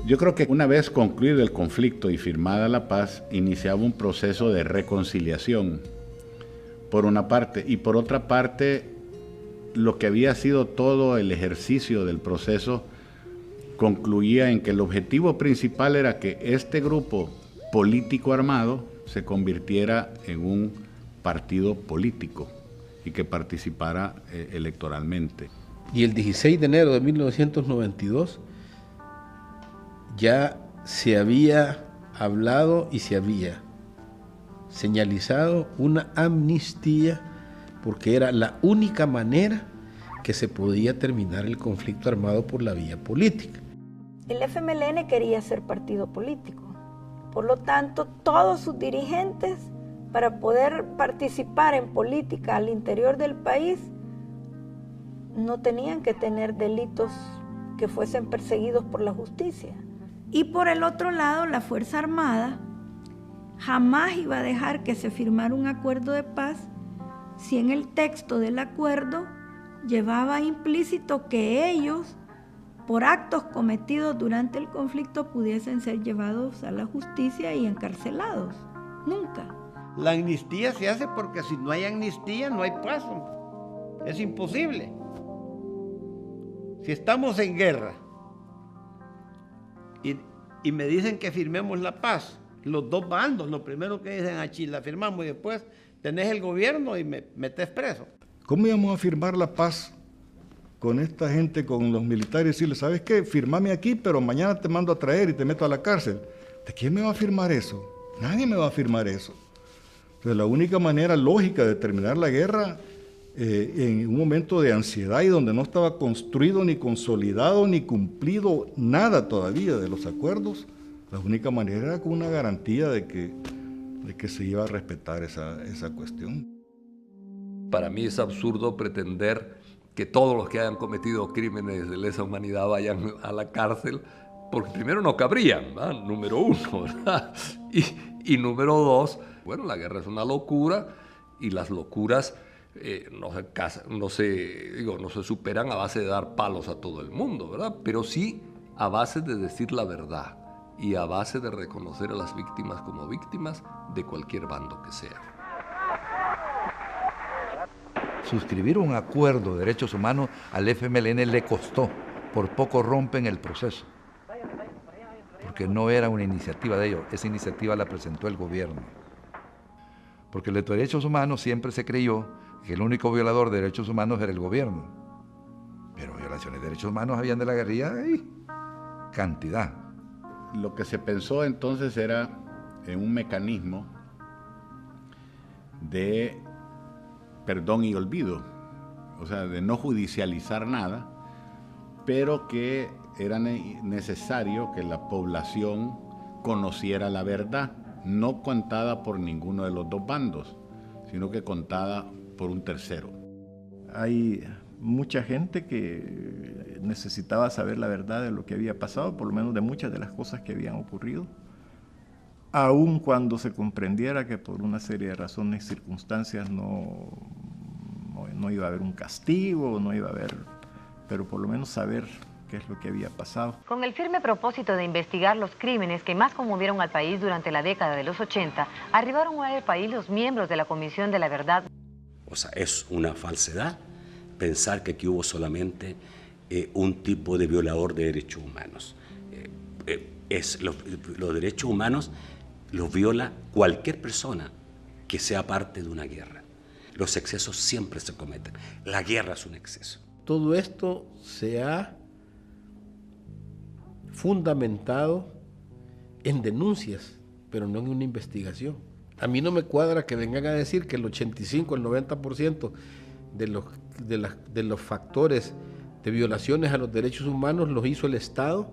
Yo creo que una vez concluido el conflicto y firmada la paz, iniciaba un proceso de reconciliación, por una parte, y por otra parte, lo que había sido todo el ejercicio del proceso concluía en que el objetivo principal era que este grupo político armado se convirtiera en un partido político y que participara electoralmente. Y el 16 de enero de 1992 ya se había hablado y se había señalizado una amnistía, porque era la única manera que se podía terminar el conflicto armado por la vía política. El FMLN quería ser partido político, por lo tanto todos sus dirigentes, para poder participar en política al interior del país, no tenían que tener delitos que fuesen perseguidos por la justicia. Y por el otro lado, la Fuerza Armada jamás iba a dejar que se firmara un acuerdo de paz si en el texto del acuerdo llevaba implícito que ellos, por actos cometidos durante el conflicto, pudiesen ser llevados a la justicia y encarcelados. Nunca. La amnistía se hace porque si no hay amnistía no hay paz. Es imposible. Si estamos en guerra y me dicen que firmemos la paz, los dos bandos, lo primero que dicen, aquí la firmamos y después tenés el gobierno y me metés preso. ¿Cómo íbamos a firmar la paz con esta gente, con los militares, y decirles, ¿sabes qué? Firmame aquí, pero mañana te mando a traer y te meto a la cárcel? ¿De quién me va a firmar eso? Nadie me va a firmar eso. Entonces, la única manera lógica de terminar la guerra en un momento de ansiedad y donde no estaba construido, ni consolidado, ni cumplido nada todavía de los acuerdos, la única manera era con una garantía de que se iba a respetar esa cuestión. Para mí es absurdo pretender que todos los que hayan cometido crímenes de lesa humanidad vayan a la cárcel, porque primero no cabrían, ¿verdad? Número uno, ¿verdad? Y número dos, bueno, la guerra es una locura y las locuras no se superan a base de dar palos a todo el mundo, ¿verdad? Pero sí a base de decir la verdad y a base de reconocer a las víctimas como víctimas de cualquier bando que sea. Suscribir un acuerdo de derechos humanos al FMLN le costó, por poco rompen el proceso, porque no era una iniciativa de ellos, esa iniciativa la presentó el gobierno. Porque los derechos humanos siempre se creyó que el único violador de derechos humanos era el gobierno, pero violaciones de derechos humanos habían de la guerrilla, cantidad. Lo que se pensó entonces era en un mecanismo de perdón y olvido, o sea, de no judicializar nada, pero que era necesario que la población conociera la verdad, no contada por ninguno de los dos bandos, sino que contada por un tercero. Hay mucha gente que necesitaba saber la verdad de lo que había pasado, por lo menos de muchas de las cosas que habían ocurrido, aun cuando se comprendiera que por una serie de razones y circunstancias no iba a haber un castigo, no iba a haber, pero por lo menos saber qué es lo que había pasado. Con el firme propósito de investigar los crímenes que más conmovieron al país durante la década de los 80, arribaron al país los miembros de la Comisión de la Verdad. O sea, es una falsedad pensar que aquí hubo solamente un tipo de violador de derechos humanos. Los derechos humanos los viola cualquier persona que sea parte de una guerra. Los excesos siempre se cometen. La guerra es un exceso. Todo esto se ha fundamentado en denuncias, pero no en una investigación. A mí no me cuadra que vengan a decir que el 85, el 90% de los factores de violaciones a los derechos humanos los hizo el Estado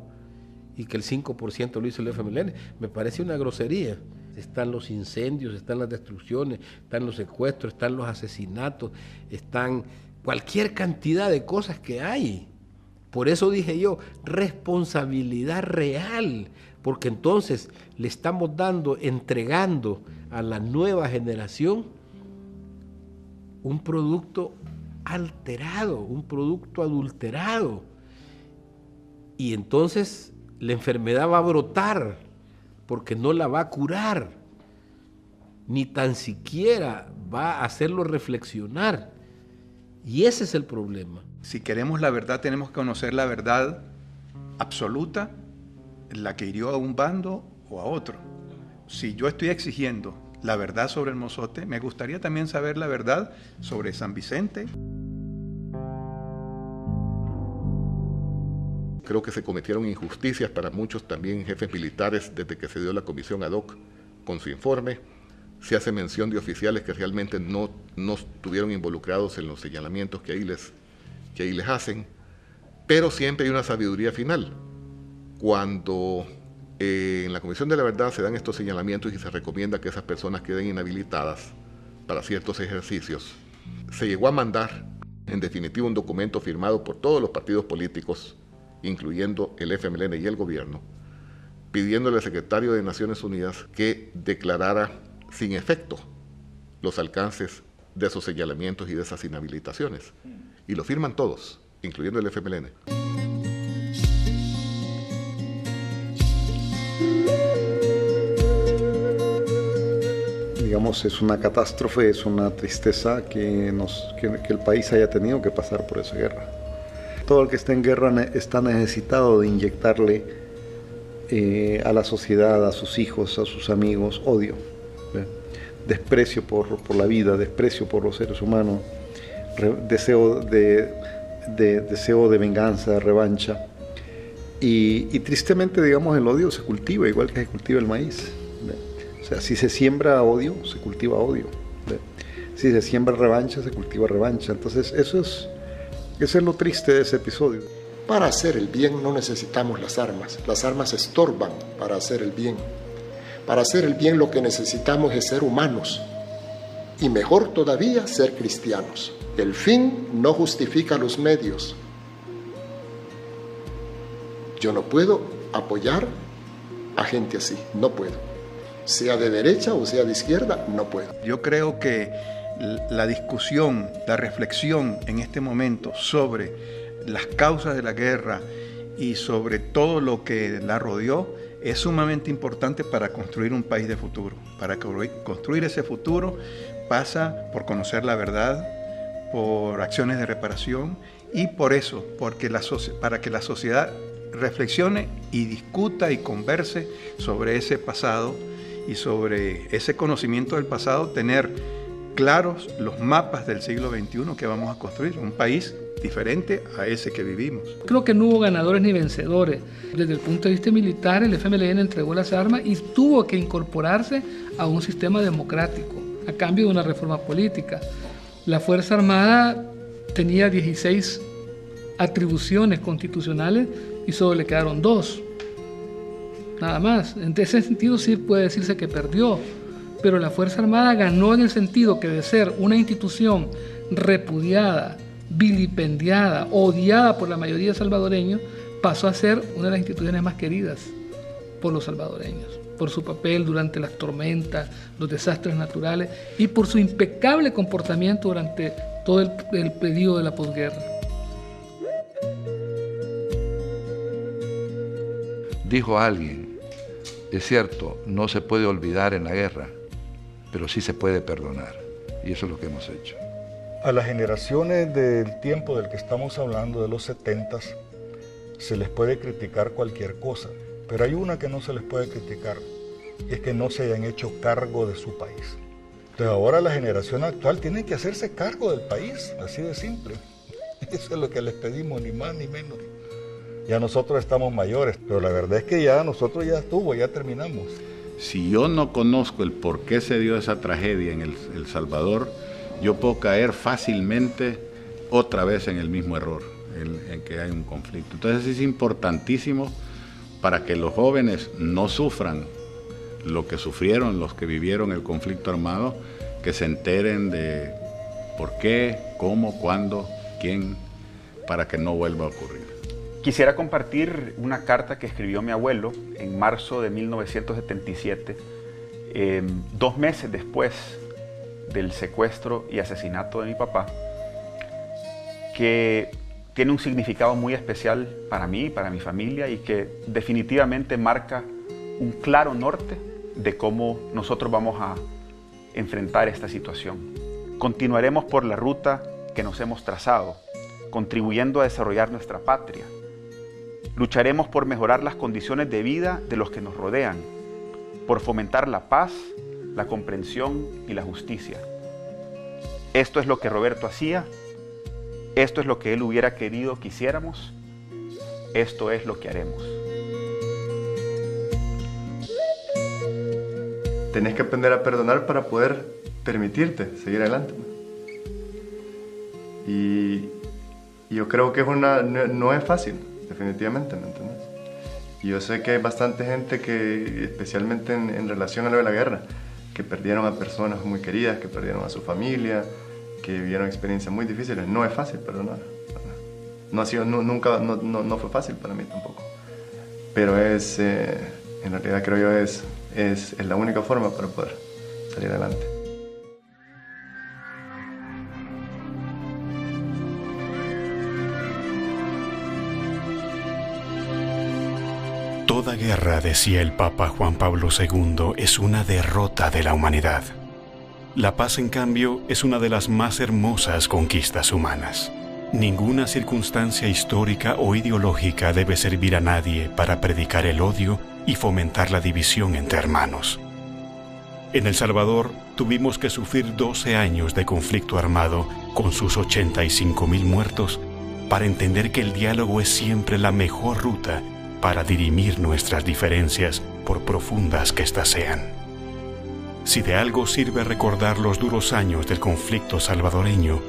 y que el 5% lo hizo el FMLN. Me parece una grosería. Están los incendios, están las destrucciones, están los secuestros, están los asesinatos, están cualquier cantidad de cosas que hay. Por eso dije yo, responsabilidad real, porque entonces le estamos entregando a la nueva generación un producto alterado, un producto adulterado. Y entonces la enfermedad va a brotar porque no la va a curar, ni tan siquiera va a hacerlo reflexionar. Y ese es el problema. Si queremos la verdad, tenemos que conocer la verdad absoluta, la que hirió a un bando o a otro. Si yo estoy exigiendo la verdad sobre el Mozote, me gustaría también saber la verdad sobre San Vicente. Creo que se cometieron injusticias para muchos también jefes militares desde que se dio la comisión ad hoc con su informe. Se hace mención de oficiales que realmente no estuvieron involucrados en los señalamientos que ahí les hacen, pero siempre hay una sabiduría final. Cuando en la Comisión de la Verdad se dan estos señalamientos y se recomienda que esas personas queden inhabilitadas para ciertos ejercicios, se llegó a mandar, en definitiva, un documento firmado por todos los partidos políticos, incluyendo el FMLN y el gobierno, pidiéndole al secretario de Naciones Unidas que declarara sin efecto los alcances de esos señalamientos y de esas inhabilitaciones. Y lo firman todos, incluyendo el FMLN. Digamos, es una catástrofe, es una tristeza que el país haya tenido que pasar por esa guerra. Todo el que está en guerra está necesitado de inyectarle a la sociedad, a sus hijos, a sus amigos, odio, desprecio por la vida, desprecio por los seres humanos, deseo de venganza, de revancha. Y tristemente, digamos, el odio se cultiva igual que se cultiva el maíz. O sea, si se siembra odio, se cultiva odio. Si se siembra revancha, se cultiva revancha. Entonces, eso es lo triste de ese episodio. Para hacer el bien no necesitamos las armas estorban para hacer el bien. Para hacer el bien lo que necesitamos es ser humanos y mejor todavía ser cristianos. El fin no justifica los medios. Yo no puedo apoyar a gente así, no puedo. Sea de derecha o sea de izquierda, no puedo. Yo creo que la discusión, la reflexión en este momento sobre las causas de la guerra y sobre todo lo que la rodeó es sumamente importante para construir un país de futuro. Para construir ese futuro pasa por conocer la verdad, por acciones de reparación y por eso, para que la sociedad reflexione y discuta y converse sobre ese pasado y sobre ese conocimiento del pasado, tener claros los mapas del siglo XXI que vamos a construir, un país diferente a ese que vivimos. Creo que no hubo ganadores ni vencedores. Desde el punto de vista militar, el FMLN entregó las armas y tuvo que incorporarse a un sistema democrático, a cambio de una reforma política. La Fuerza Armada tenía 16 atribuciones constitucionales y solo le quedaron 2. Nada más. En ese sentido sí puede decirse que perdió, pero la Fuerza Armada ganó en el sentido que de ser una institución repudiada, vilipendiada, odiada por la mayoría de salvadoreños, pasó a ser una de las instituciones más queridas por los salvadoreños, por su papel durante las tormentas, los desastres naturales y por su impecable comportamiento durante todo el periodo de la posguerra. Dijo alguien, es cierto, no se puede olvidar en la guerra, pero sí se puede perdonar. Y eso es lo que hemos hecho. A las generaciones del tiempo del que estamos hablando, de los 70s, se les puede criticar cualquier cosa, pero hay una que no se les puede criticar, y es que no se hayan hecho cargo de su país. Entonces ahora la generación actual tiene que hacerse cargo del país, así de simple. Eso es lo que les pedimos, ni más ni menos. Ya nosotros estamos mayores, pero la verdad es que ya nosotros ya terminamos. Si yo no conozco el por qué se dio esa tragedia en El Salvador, yo puedo caer fácilmente otra vez en el mismo error, en que hay un conflicto. Entonces es importantísimo para que los jóvenes no sufran lo que sufrieron los que vivieron el conflicto armado, que se enteren de por qué, cómo, cuándo, quién, para que no vuelva a ocurrir. Quisiera compartir una carta que escribió mi abuelo en marzo de 1977, 2 meses después del secuestro y asesinato de mi papá, que tiene un significado muy especial para mí, para mi familia, y que definitivamente marca un claro norte de cómo nosotros vamos a enfrentar esta situación. Continuaremos por la ruta que nos hemos trazado, contribuyendo a desarrollar nuestra patria. Lucharemos por mejorar las condiciones de vida de los que nos rodean, por fomentar la paz, la comprensión y la justicia. Esto es lo que Roberto hacía, esto es lo que él hubiera querido que hiciéramos, esto es lo que haremos. Tenés que aprender a perdonar para poder permitirte seguir adelante. Y yo creo que no es fácil, definitivamente, ¿me entiendes? Y yo sé que hay bastante gente que, especialmente en relación a lo de la guerra, que perdieron a personas muy queridas, que perdieron a su familia, que vivieron experiencias muy difíciles. No es fácil perdonar. No fue fácil para mí tampoco. Pero en realidad creo yo es la única forma para poder salir adelante. Toda guerra, decía el Papa Juan Pablo II, es una derrota de la humanidad. La paz, en cambio, es una de las más hermosas conquistas humanas. Ninguna circunstancia histórica o ideológica debe servir a nadie para predicar el odio y fomentar la división entre hermanos. En El Salvador tuvimos que sufrir 12 años de conflicto armado con sus 85.000 muertos para entender que el diálogo es siempre la mejor ruta para dirimir nuestras diferencias, por profundas que éstas sean. Si de algo sirve recordar los duros años del conflicto salvadoreño,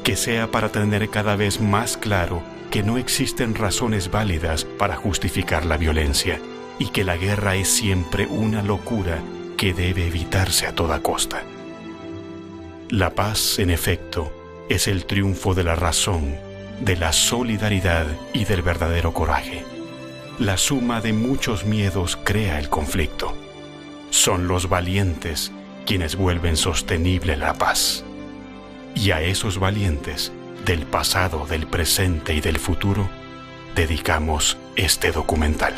que sea para tener cada vez más claro que no existen razones válidas para justificar la violencia y que la guerra es siempre una locura que debe evitarse a toda costa. La paz, en efecto, es el triunfo de la razón, de la solidaridad y del verdadero coraje. La suma de muchos miedos crea el conflicto. Son los valientes quienes vuelven sostenible la paz. Y a esos valientes, del pasado, del presente y del futuro, dedicamos este documental.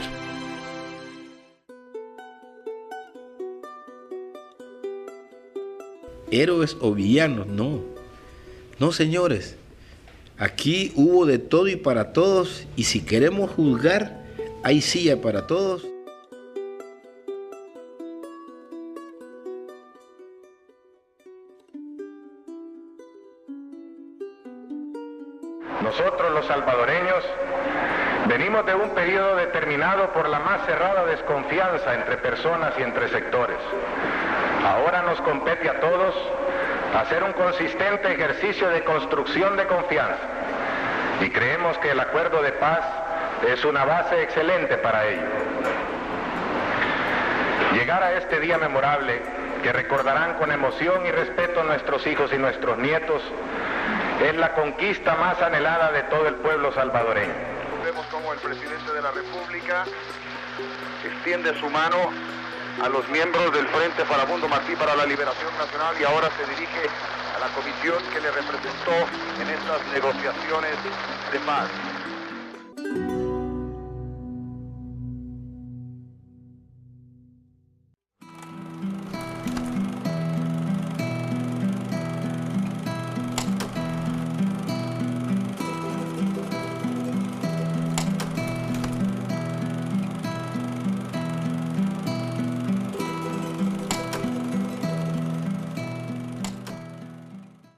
Héroes o villanos, no. No, señores. Aquí hubo de todo y para todos, y si queremos juzgar, hay silla para todos. Nosotros, los salvadoreños, venimos de un periodo determinado por la más cerrada desconfianza entre personas y entre sectores. Ahora nos compete a todos hacer un consistente ejercicio de construcción de confianza, y creemos que el acuerdo de paz es una base excelente para ello. Llegar a este día memorable, que recordarán con emoción y respeto nuestros hijos y nuestros nietos, es la conquista más anhelada de todo el pueblo salvadoreño. Vemos como el presidente de la República extiende su mano a los miembros del Frente Farabundo Martí para la Liberación Nacional, y ahora se dirige a la comisión que le representó en estas negociaciones de paz.